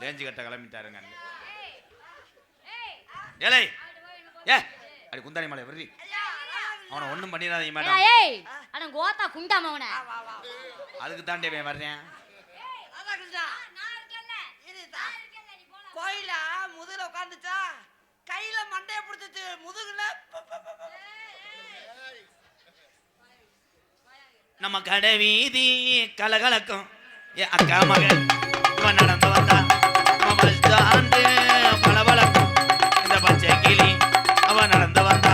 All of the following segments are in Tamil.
லேஞ்சு கட்ட கிளம்பிட்டாருங்க. ஏலே ஏ அடி குந்தாணி மலை வர்றி அவனை ஒன்றும் பண்ணிடாதீங்க மேடம். ஏய் அட கோத்தா குண்டாம அவனை. அதுக்கு தாண்டி அவன் வர்றேன். கோயில முதுகுல உட்காந்துச்சா கையில மண்டைய பிடிச்சிச்சு முதுகுல. நம்ம கடை வீதி கலகலக்கும் அக்கா மகன் நடந்து வந்தா பஸ் ஸ்டாண்டு பளபளக்கும் இந்த பச்சை கிளி அவ நடந்து வந்தா.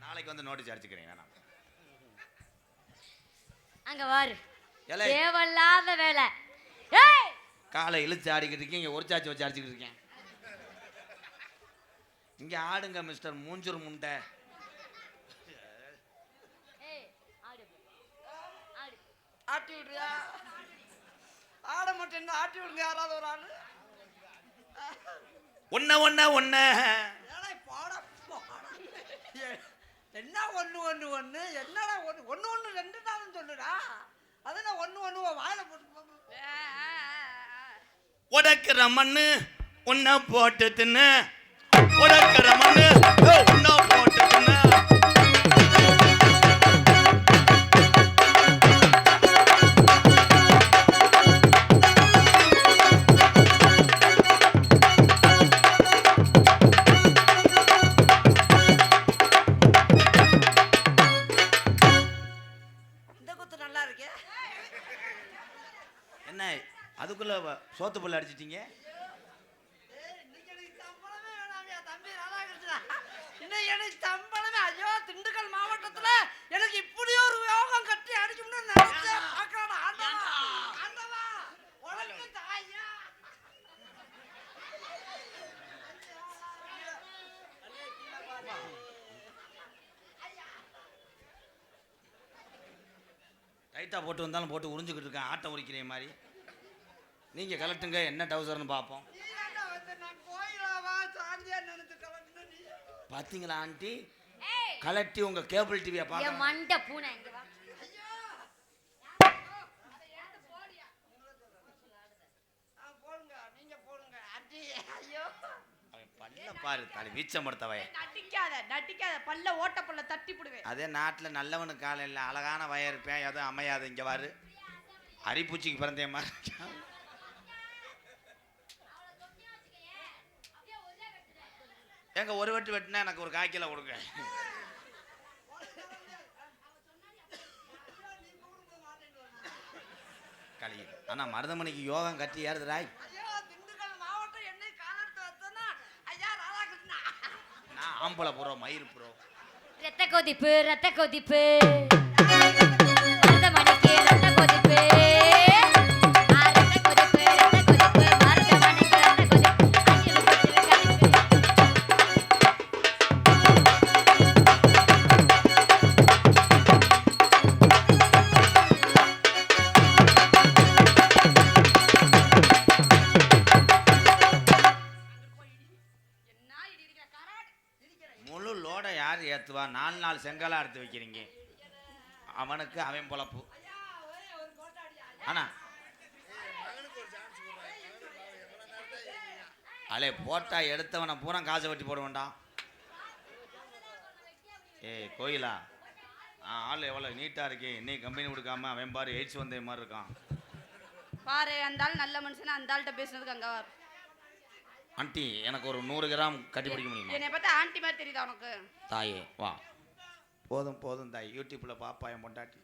நாளைக்கு வந்து நோட்டீஸ் அடிச்சுக்கிறேன். வேணாம் அங்க வாரு தேவையில்லாத வேலை. ஏய் காலை இழுத்து ஆடிக்கிட்டு இருக்கேன். இங்க ஒரு சாச்சி வச்சு அடிச்சுக்கிட்டு இருக்கேன். இங்க ஆடுங்க மிஸ்டர் மூஞ்சூர் முண்டை. ஆட்டி விடுறியா? ஆட மாட்டேன் ஆட்டி விடுங்க யாராவது ஒரு ஆளு. ஒன்ன ஒன்ன ஒன்ன என்ன ஒண்ணு ஒண்ணு ஒண்ணு என்னடா ஒண்ணு ஒண்ணு ஒண்ணு ரெண்டு நாளும் சொல்லுடா. அதெல்லாம் ஒண்ணு ஒண்ணு வாயில போட்டு உடக்கிற மண்ணு உன்ன போட்டு தின்னு. உடக்கிற மண்ணு உன்ன போட்டு தின்னு. என்ன அதுக்குள்ள சோத்து புல்ல அடிச்சிட்டீங்க? எனக்கு சம்பளமே ஐயோ திண்டுக்கல் மாவட்டத்துல எனக்கு இப்படி ஒரு யோகம் கட்டி அடிக்கும்னு நினைச்சேன். டைட்டா போட்டு வந்தாலும் போட்டு உறிஞ்சுக்கிட்டு இருக்கேன். ஆட்டை உரிக்கிற மாதிரி நீங்க கலட்டுங்க. என்ன டவுசர்னு பார்ப்போம். பாத்தீங்களா ஆண்டி கலட்டி உங்க கேபிள் டிவியை பாருங்க. மண்டை பூனை இங்க வா. பல்ல பாரு தலை வீச்சம் படுத்தவய. நட்டிக்காத பல்ல ஓட்ட பல்ல தட்டி போடுவேன். அதே நாட்டுல நல்லவனுக்கு காலம் இல்லை. அழகான வய இருப்பேன் எதுவும் அமையாது. இங்க வாரு அரிப்பூச்சிக்கு பிறந்தே மாதிரி. எங்க ஒரு வெட்டு வெட்டினா எனக்கு ஒரு காய்க்கில கொடுங்க. களி ஆனா மருதமணிக்கு யோகம் கட்டி ஏறுதுராய். நான் ஆம்பளை புறோ மயிர் புறோ. ரத்த கொதிப்பு ரத்த கொதிப்பு மருதமணிக்கு ரத்த கொதிப்பு. முழு லோட யார் ஏத்துவா? 4 நாள் செங்கலா எடுத்து வைக்கிறீங்க. அவனுக்கு அவன் பொழப்பு. ஆனா அலே போட்டா எடுத்தவனை பூரா காசை வட்டி போட வேண்டாம். ஏய் கோயிலா ஆள் எவ்வளவு நீட்டா இருக்கே. இன்னைக்கு கம்பெனி கொடுக்காம அவன் பாரு எய்ட்ஸ் வந்த மாதிரி இருக்கான் பாரு. அந்த ஆள் நல்ல மனுஷனா அந்த ஆள்கிட்ட பேசுனதுக்கு அங்க வர. ஆண்டி எனக்கு ஒரு 100 கிராம் கட்டி பிடிக்க முடியுமா? என்னை பார்த்தா ஆண்டி மாதிரி தெரியுதா உனக்கு? தாயே வா. போதும் போதும் தாய். யூடியூப்ல பாப்பா என் பொண்டாட்டி.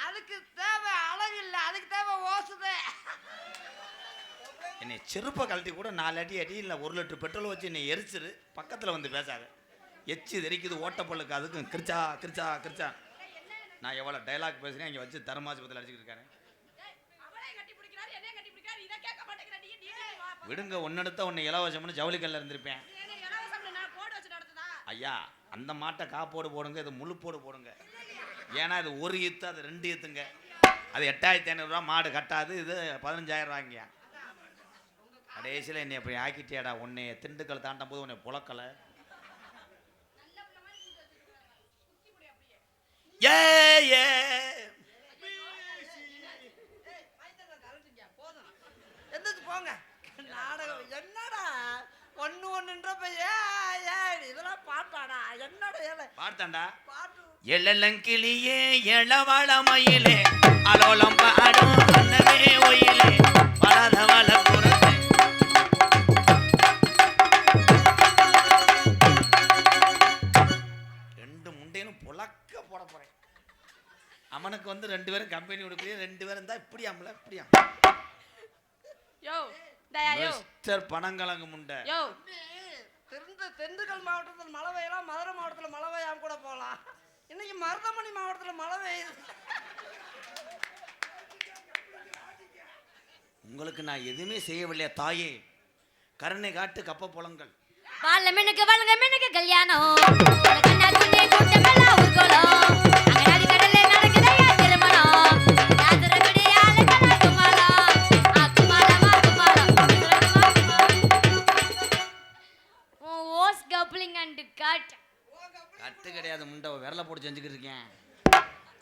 அதுக்கு தேவை அழகு இல்ல, அதுக்கு தேவை ஓசுதே. என்னை செருப்பை கழட்டி கூட 4 அடி அடி இல்லை 1 லிட்டர் பெட்ரோல் வச்சு என்னை எரிச்சிரு. பக்கத்தில் வந்து பேசாத. எச்சு தெரிக்குது ஓட்டப்பல்லுக்கு. அதுக்கும் கிரிச்சா கிரிச்சா கிரிச்சா. நான் எவ்வளோ டைலாக் பேசுகிறேன் இங்கே வச்சு தர்மாஸ்பத்திரியில் அடிச்சுக்கிட்டு இருக்கேன். விடுங்க ஒன்னெடுத்த ஒன்று இலவசம்னு ஜவுளிக்கல்ல இருந்திருப்பேன். ஐயா அந்த மாட்டை காப்போடு போடுங்க. இது முழு போடு போடுங்க. ஏன்னா இது 1 ஈத்து அது 2 ஈத்துங்க. அது 8500 ரூபா மாடு கட்டாது. இது 15000 ரூபாய்ங்க. கடைசியில் என்னை அப்படி ஆக்கிட்டியாடா. உன்னை திண்டுக்கல் தாண்டும் போது உன்னை புழக்கலை. ஏ ஏ எந்திரிச்சு போங்க. நாடகம் என்னடா ஒண்ணு ஒண்ணுன்றப்ப இதெல்லாம் பாட்டாடா? என்னடா ஏழை பாட்டாண்டா. பாட்டு எழலங்கிளியே எழவள மயிலே அலோலம் பாடும் அன்னமே ஒயிலே பரதவள புறத்தை. ரெண்டு முண்டையிலும் புழக்க போட போறேன். அவனுக்கு வந்து 2 பேரும் கம்பெனி கொடுக்கலையே, 2 பேரும் தான் இப்படி அம்மல இப்படியா. யோ டயா யோ மிஸ்டர் பனங்கலங்கு முண்டை. யோ திண்டுக்கல் மாவட்டத்தில் மழை பெய்யலாம், மதுரை மாவட்டத்தில் மழை பெய்யாம கூட போகலாம். இன்னைக்கு மருதமணி மாவட்டத்தில் மழை பெய்யுது. உங்களுக்கு நான் எதுவுமே செய்யவில்லையா தாயே? கருணை காட்டு கப்ப புலங்கள். வாழ மினுக்கு வழங்க மினுக்கு கல்யாணம் கண்ணா குண்ணி கூட்டமெல்லாம் ஊர்கோலம் அங்க நதி கடல்ல நடக்குதையா திருமணம் நாதுரகுடி ஆளுக்கடா குமாரம் குமாரமா குமாரம் ஓஸ் கப்ளிங் அண்ட் கட் கட்டு கிடையாது முண்டை, விரல போட்டு செஞ்சுக்கிட்டு இருக்கேன்.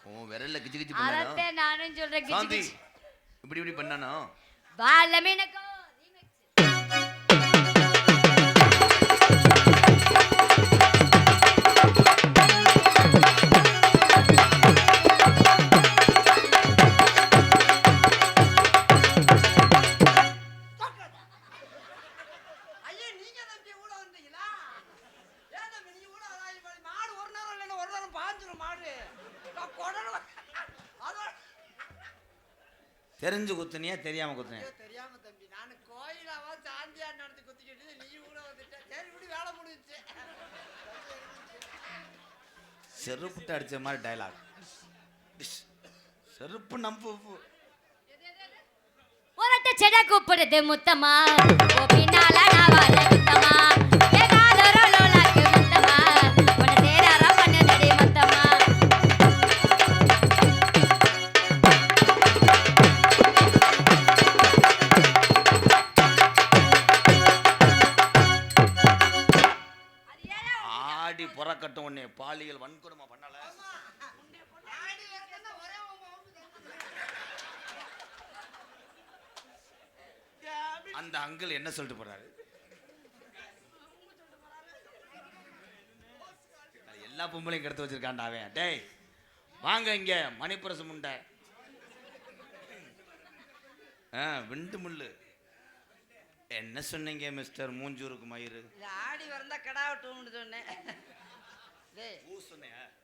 ஓ விரல்ல கிச்சு கிச்சு அதத்தை பண்ணானோ நானும் சொல்றேன் சாந்தி. கிச்சு இப்படி இப்படி பண்ணானோ. வாழ மினுக்கு ஐயா நீங்க தம்பி கூட வந்தீங்களா? ஏன் தம்பி நீங்க கூட மாடு ஒரு நேரம் இல்லைன்னா ஒரு நேரம் பாஞ்சிடும் மாடு. நான் கொடல அதோட தெரிஞ்சு குத்துனியா தெரியாம குத்துனியா? தெரியாம தம்பி நான் கோயிலாவா சாந்தியா நடத்தி குத்திக்கிட்டு நீ கூட வந்துட்ட. சரி இப்படி வேலை முடிஞ்சுச்சு. செருப்புட்டு அடிச்ச மாதிரி டயலாக். செருப்பு நம்பு. ஒரட்ட செட கூப்பிடுது முத்தமா ஓ பின்னால நான் வர முத்தமா ஏகாதர லோலாக்கு முத்தமா உன சேராரா பண்ணுதடி முத்தமா ஆடி புறக்கட்டும் உன்னை பாலியல் வன்கொடுமை பண்ணல. ஆடி வரதுன்னா ஒரே அந்த அங்கிள் என்ன சொல்லிட்டு போறாரு? எல்லா பொம்பளையும் கெடுத்து வச்சிருக்கான்டா அவன். டேய் வாங்க இங்க மணிப்புரசு முண்டை. விண்டு முள்ளு. என்ன சொன்னீங்க மிஸ்டர் மூஞ்சூருக்கு மயிறு? ஆடி வரந்தா கிடா விட்டுன்னு சொன்னேன். டேய்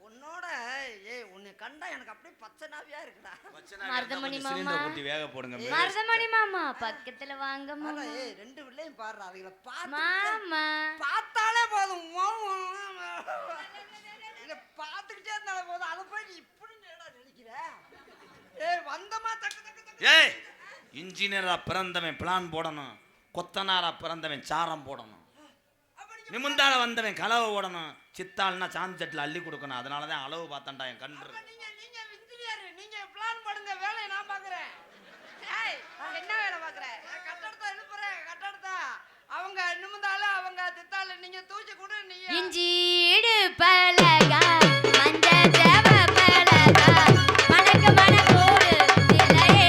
உன்னோட உன்னை கண்டா எனக்கு அப்படியே பச்சை நாவியா இருக்குடா. மருதமணி மாமா. சிலிண்டர் கூட்டி வேக போடுங்க. மருதமணி மாமா பக்கத்துல வாங்க மாமா. ரெண்டு பிள்ளையும் பாடுறா. அதுகளை மாமா பார்த்தாலே போதும். இதை பார்த்துக்கிட்டே இருந்தாலே போதும். அதை போய் நீ இப்படி நடிக்கிற. வந்தமா தக்கு தக்கு தக்கு. ஏய் இன்ஜினியரா பிறந்தவன் பிளான் போடணும், கொத்தனாரா பிறந்தவன் சாரம் போடணும், நிமிந்தால வந்தவன் கலவை ஓடணும், சித்தாள்னா சாந்தட்டில் அள்ளி கொடுக்கணும். அதனால தான் அளவு பார்த்தேன்டா என் கன்று. நீங்க இன்ஜினியர், நீங்க பிளான் பண்ணுங்க, வேலையை நான் பார்க்குறேன். என்ன வேலை பார்க்குறேன்? கட்டடத்தை எழுப்புறேன். கட்டடத்தை அவங்க நிமிந்தாலும் அவங்க தித்தால நீங்க தூக்கி கொடு. நீங்க இஞ்சிடு பலகா மஞ்ச தேவ பலகா மணக்க மணக்கூடு தில்லையே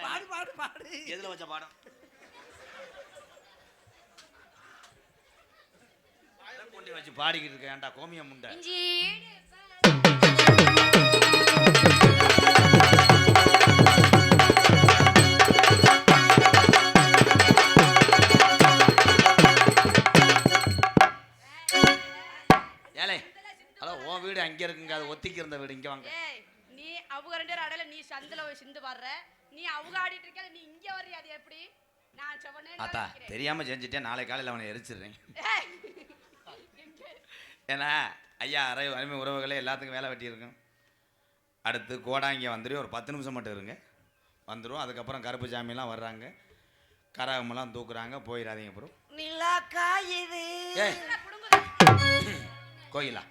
பாடு பாடு பாடு. எதுல வச்ச பாடம்? கொண்டு வச்சு பாடிக்கிட்டு இருக்கேன்டா கோமியம் முண்டை. இஞ்சிடு ஏலே ஹலோ, உன் வீடு அங்கே இருக்குங்க, அது ஒத்திக்கு இருந்த வீடு. இங்கே வாங்க. ஏய் நீ அவங்க 2 பேரும் அடையில நீ சந்தில போய் சிந்து பாடுற, நீ அவங்க ஆடிட்டு இருக்க, நீ இங்க வர்றியா? அது எப்படி? நான் சொன்னேன் ஆத்தா தெரியாம செஞ்சுட்டேன். நாளை காலையில் அவனை எரிச்சிடுறேன். ஏன்னா ஐயா அருமை உறவுகளே எல்லாத்துக்கும் வேலை வெட்டியிருக்கும். அடுத்து கோடாங்க வந்துடும். ஒரு 10 நிமிஷம் மட்டும் இருங்க, வந்துடும். அதுக்கப்புறம் கருப்பு சாமியெல்லாம் வர்றாங்க, கரகமெல்லாம் தூக்குறாங்க. போயிடாதீங்க அப்புறம். நிலா காயுது. ஏய் கோயிலா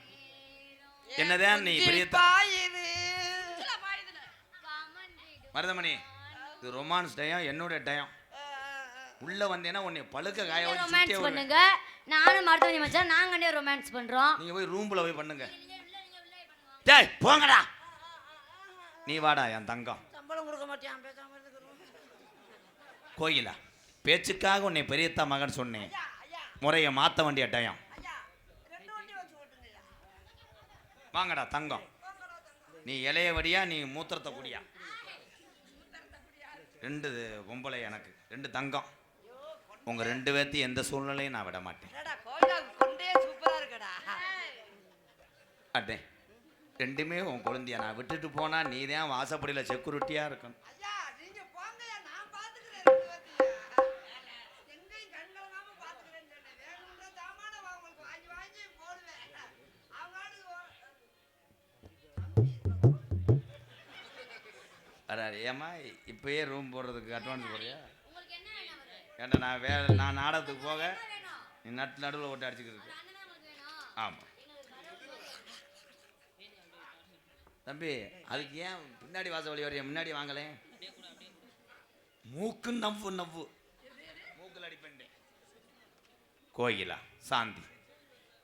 என்னதான் நீ பெரிய பாயுது மருதமணி, இது ரொமான்ஸ் டயம், என்னோட டயம். உள்ள வந்தேன்னா உன்னை பழுக்க காய வச்சு ரொமான்ஸ் பண்ணுங்க. நானும் மருதமணி மச்சான் நாங்க ரொமான்ஸ் பண்றோம். நீங்க போய் ரூம்ல போய் பண்ணுங்க. டேய் போங்கடா. நீ வாடா என் தங்கம். சம்பளம் கொடுக்க மாட்டியான் பேசாம இருந்துக்கிறோம். கோயிலா, பேச்சுக்காக உன்னை பெரியத்தா மகன் சொன்னேன். முறையை மாத்த வேண்டிய டயம். வாங்கடா தங்கம். நீ இலைய வடியா, நீ மூத்திரத்தை குடியா. 2 பொம்பளை எனக்கு 2 தங்கம். உங்க 2 பேர்த்தையும் எந்த சூழ்நிலையும் நான் விட மாட்டேன். அட்டே 2மே உன் குழந்தையா. நான் விட்டுட்டு போனா நீ தான் வாசப்படியில் செக்யூரிட்டியா இருக்கணும். ஏமா இப்பயே ரூம் போடுறதுக்கு அட்வான்ஸ் போறியா? ஏன்டா நான் நாடகத்துக்கு போக நீ நடுவில் ஓட்டு அடிச்சுக்கிட்டு. ஆமாம் தம்பி, அதுக்கு ஏன் பின்னாடி வாச வழி வரைய முன்னாடி வாங்கலேன்? மூக்கு நவ்வு மூக்கில் அடிப்பேன். கோயிலா சாந்தி,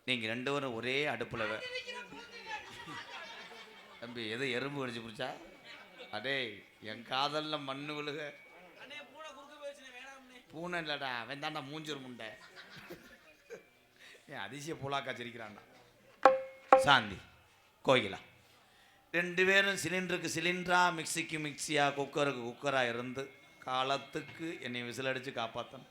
நீங்கள் 2 பேரும் ஒரே அடுப்பில். தம்பி எது எறும்பு கடிச்சு பிடிச்சா? அடே என் காதல்ல மண்ணு விழுக. பூனை இல்லடா, அவன் தாண்டா மூஞ்சூர் முண்டை. என் அதிசய பூலாக்கா சிரிக்கிறான்டா. சாந்தி கோயிலா, 2 பேரும் சிலிண்டருக்கு சிலிண்டரா, மிக்சிக்கு மிக்சியா, குக்கருக்கு குக்கரா இருந்து காலத்துக்கு என்னை விசில் அடிச்சு காப்பாற்றணும்.